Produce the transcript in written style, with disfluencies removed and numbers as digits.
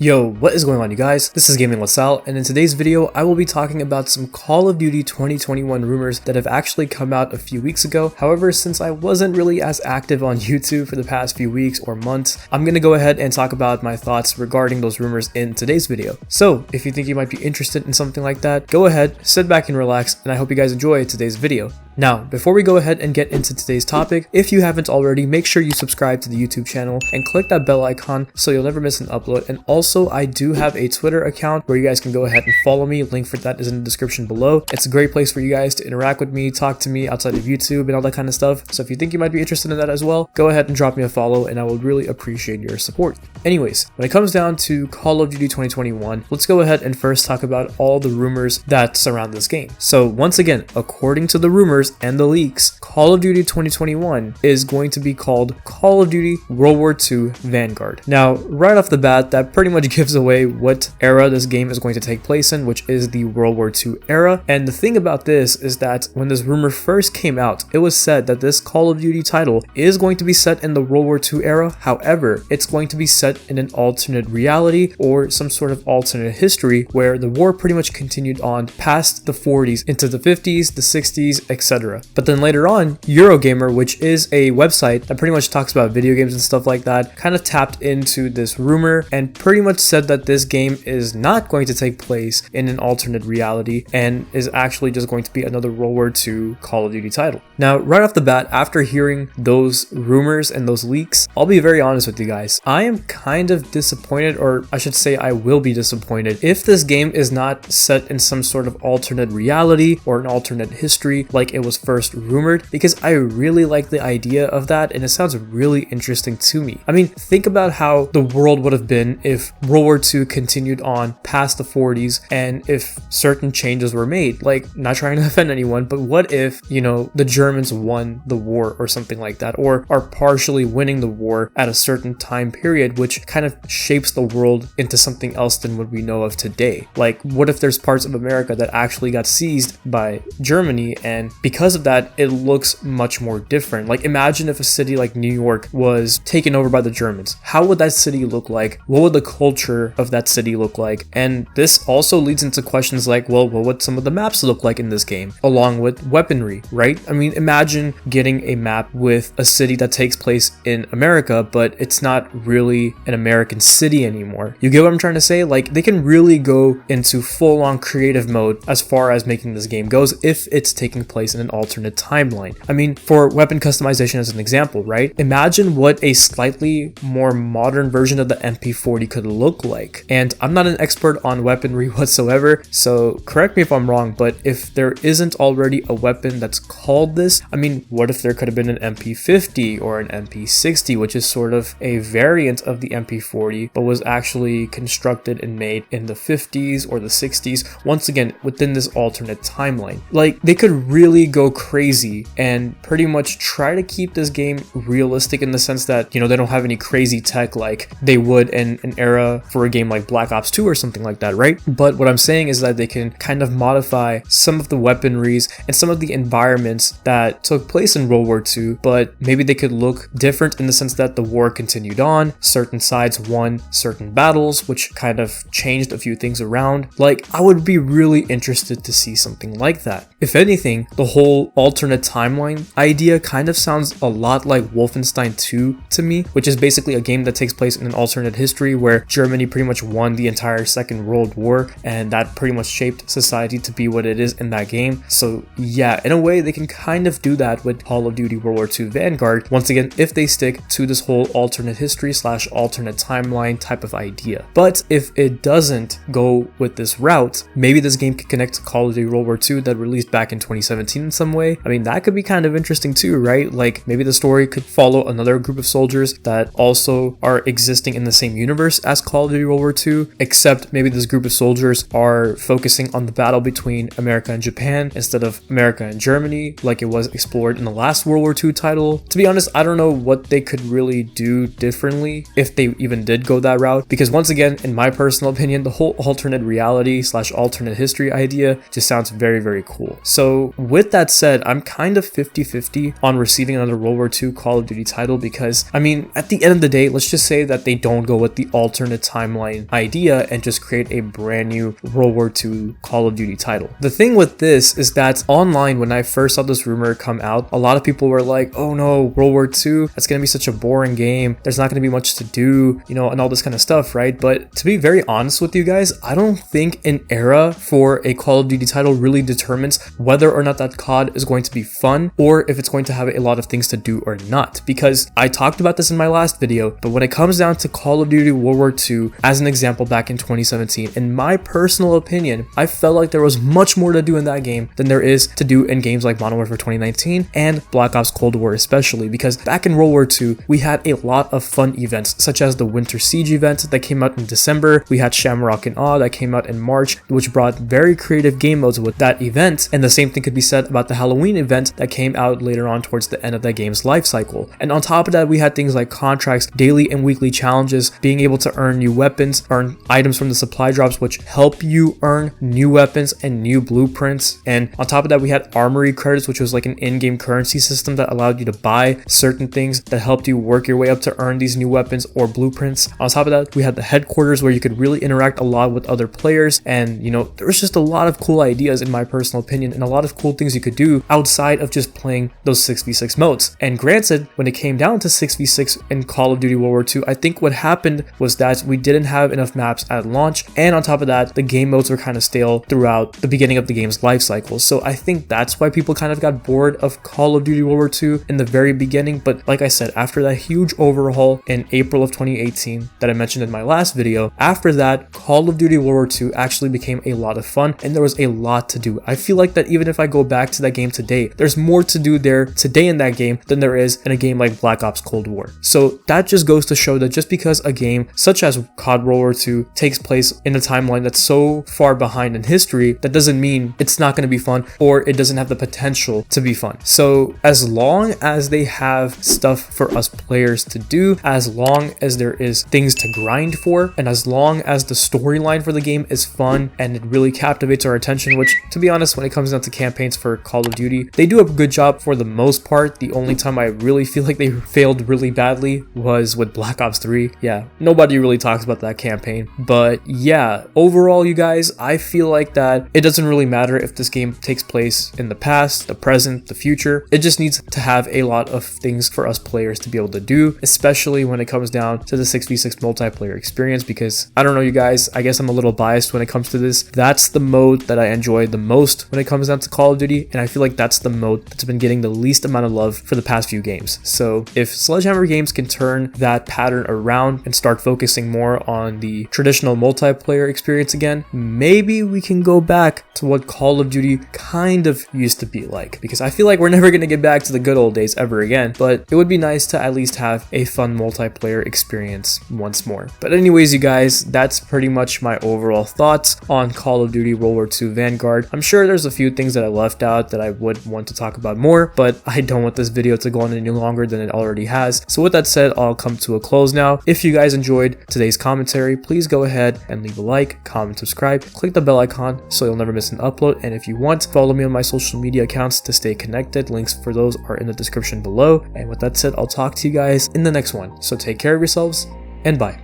Yo, what is going on, you guys? This is GamingWithSal, and in today's video, I will be talking about some Call of Duty 2021 rumors that have actually come out a few weeks ago. However, since I wasn't really as active on YouTube for the past few weeks or months, I'm gonna go ahead and talk about my thoughts regarding those rumors in today's video. So, if you think you might be interested in something like that, go ahead, sit back and relax, and I hope you guys enjoy today's video. Now, before we go ahead and get into today's topic, if you haven't already, make sure you subscribe to the YouTube channel and click that bell icon so you'll never miss an upload. And also, I do have a Twitter account where you guys can go ahead and follow me. Link for that is in the description below. It's a great place for you guys to interact with me, talk to me outside of YouTube and all that kind of stuff. So if you think you might be interested in that as well, go ahead and drop me a follow and I will really appreciate your support. Anyways, when it comes down to Call of Duty 2021, let's go ahead and first talk about all the rumors that surround this game. So once again, according to the rumors and the leaks, Call of Duty 2021 is going to be called Call of Duty WW2 Vanguard. Now, right off the bat, that pretty much gives away what era this game is going to take place in, which is the World War II era. And the thing about this is that when this rumor first came out, it was said that this Call of Duty title is going to be set in the World War II era. However, it's going to be set in an alternate reality or some sort of alternate history where the war pretty much continued on past the 40s into the 50s, the 60s, etc. But then later on, Eurogamer, which is a website that pretty much talks about video games and stuff like that, kind of tapped into this rumor and pretty much said that this game is not going to take place in an alternate reality and is actually just going to be another World War II Call of Duty title. Now, right off the bat, after hearing those rumors and those leaks, I'll be very honest with you guys. I am kind of disappointed, or I should say I will be disappointed, if this game is not set in some sort of alternate reality or an alternate history like it was first rumored, because I really like the idea of that and it sounds really interesting to me. I mean, think about how the world would have been if World War II continued on past the 40s and if certain changes were made. Like, not trying to offend anyone, but what if, you know, the Germans won the war or something like that, or are partially winning the war at a certain time period, which kind of shapes the world into something else than what we know of today. Like, what if there's parts of America that actually got seized by Germany, and because of that, it looks much more different? Like, imagine if a city like New York was taken over by the Germans. How would that city look like? What would the culture of that city look like? And this also leads into questions like, well, what would some of the maps look like in this game, along with weaponry, right? I mean, imagine getting a map with a city that takes place in America, but it's not really an American city anymore. You get what I'm trying to say? Like, they can really go into full-on creative mode as far as making this game goes if it's taking place in an alternate timeline. I mean, for weapon customization as an example, right? Imagine what a slightly more modern version of the MP40 could look like. And I'm not an expert on weaponry whatsoever, so correct me if I'm wrong, but if there isn't already a weapon that's called this, I mean, what if there could have been an MP50 or an MP60, which is sort of a variant of the MP40, but was actually constructed and made in the 50s or the 60s, once again, within this alternate timeline. Like, they could really go crazy and pretty much try to keep this game realistic in the sense that, you know, they don't have any crazy tech like they would in an era for a game like Black Ops 2 or something like that, right? But what I'm saying is that they can kind of modify some of the weaponries and some of the environments that took place in World War II, but maybe they could look different in the sense that the war continued on, certain sides won certain battles, which kind of changed a few things around. Like, I would be really interested to see something like that. If anything, the whole alternate timeline idea kind of sounds a lot like Wolfenstein 2 to me, which is basically a game that takes place in an alternate history where Germany pretty much won the entire Second World War, and that pretty much shaped society to be what it is in that game. So yeah, in a way, they can kind of do that with Call of Duty World War II Vanguard, once again, if they stick to this whole alternate history / alternate timeline type of idea. But if it doesn't go with this route, maybe this game could connect to Call of Duty World War II that released back in 2017 in some way. I mean, that could be kind of interesting too, right? Like, maybe the story could follow another group of soldiers that also are existing in the same universe as Call of Duty World War II, except maybe this group of soldiers are focusing on the battle between America and Japan instead of America and Germany, like it was explored in the last World War II title. To be honest, I don't know what they could really do differently if they even did go that route, because once again, in my personal opinion, the whole alternate reality / alternate history idea just sounds very, very cool. So with that that said, I'm kind of 50-50 on receiving another World War II Call of Duty title because, I mean, at the end of the day, let's just say that they don't go with the alternate timeline idea and just create a brand new World War II Call of Duty title. The thing with this is that online, when I first saw this rumor come out, a lot of people were like, oh no, World War II, that's gonna be such a boring game. There's not gonna be much to do, you know, and all this kind of stuff, right? But to be very honest with you guys, I don't think an era for a Call of Duty title really determines whether or not that COD is going to be fun or if it's going to have a lot of things to do or not. Because I talked about this in my last video, but when it comes down to Call of Duty World War II, as an example back in 2017, in my personal opinion, I felt like there was much more to do in that game than there is to do in games like Modern Warfare 2019 and Black Ops Cold War especially, because back in World War II, we had a lot of fun events, such as the Winter Siege event that came out in December. We had Shamrock and Awe that came out in March, which brought very creative game modes with that event, and the same thing could be said about the Halloween event that came out later on towards the end of that game's life cycle. And on top of that, we had things like contracts, daily and weekly challenges, being able to earn new weapons, earn items from the supply drops, which help you earn new weapons and new blueprints. And on top of that, we had armory credits, which was like an in-game currency system that allowed you to buy certain things that helped you work your way up to earn these new weapons or blueprints. On top of that, we had the headquarters where you could really interact a lot with other players, and you know, there was just a lot of cool ideas in my personal opinion and a lot of cool things you could do outside of just playing those 6v6 modes. And granted, when it came down to 6v6 in Call of Duty World War II, I think what happened was that we didn't have enough maps at launch, and on top of that, the game modes were kind of stale throughout the beginning of the game's life cycle. So I think that's why people kind of got bored of Call of Duty World War II in the very beginning. But like I said, after that huge overhaul in April of 2018 that I mentioned in my last video, after that, Call of Duty World War II actually became a lot of fun and there was a lot to do. I feel like that even if I go back to that game today, there's more to do there today in that game than there is in a game like Black Ops Cold War. So that just goes to show that just because a game such as COD World War II takes place in a timeline that's so far behind in history, that doesn't mean it's not going to be fun or it doesn't have the potential to be fun. So as long as they have stuff for us players to do, as long as there is things to grind for, and as long as the storyline for the game is fun and it really captivates our attention, which to be honest, when it comes down to campaigns for Call of Duty, they do a good job for the most part. The only time I really feel like they failed really badly was with Black Ops 3. Yeah, nobody really talks about that campaign. But yeah, overall, you guys, I feel like that it doesn't really matter if this game takes place in the past, the present, the future. It just needs to have a lot of things for us players to be able to do, especially when it comes down to the 6v6 multiplayer experience, because I don't know, you guys, I guess I'm a little biased when it comes to this. That's the mode that I enjoy the most when it comes down to Call of Duty, and I feel like that's the mode that's been getting the least amount of love for the past few games. So if Sledgehammer Games can turn that pattern around and start focusing more on the traditional multiplayer experience again, maybe we can go back to what Call of Duty kind of used to be like, because I feel like we're never going to get back to the good old days ever again, but it would be nice to at least have a fun multiplayer experience once more. But anyways, you guys, that's pretty much my overall thoughts on Call of Duty World War II Vanguard. I'm sure there's a few things that I left out that I would want to talk about more, but I don't want this video to go on any longer than it already has. So with that said, I'll come to a close now. If you guys enjoyed today's commentary, please go ahead and leave a like, comment, subscribe, click the bell icon so you'll never miss an upload. And if you want, follow me on my social media accounts to stay connected. Links for those are in the description below. And with that said, I'll talk to you guys in the next one. So take care of yourselves and bye.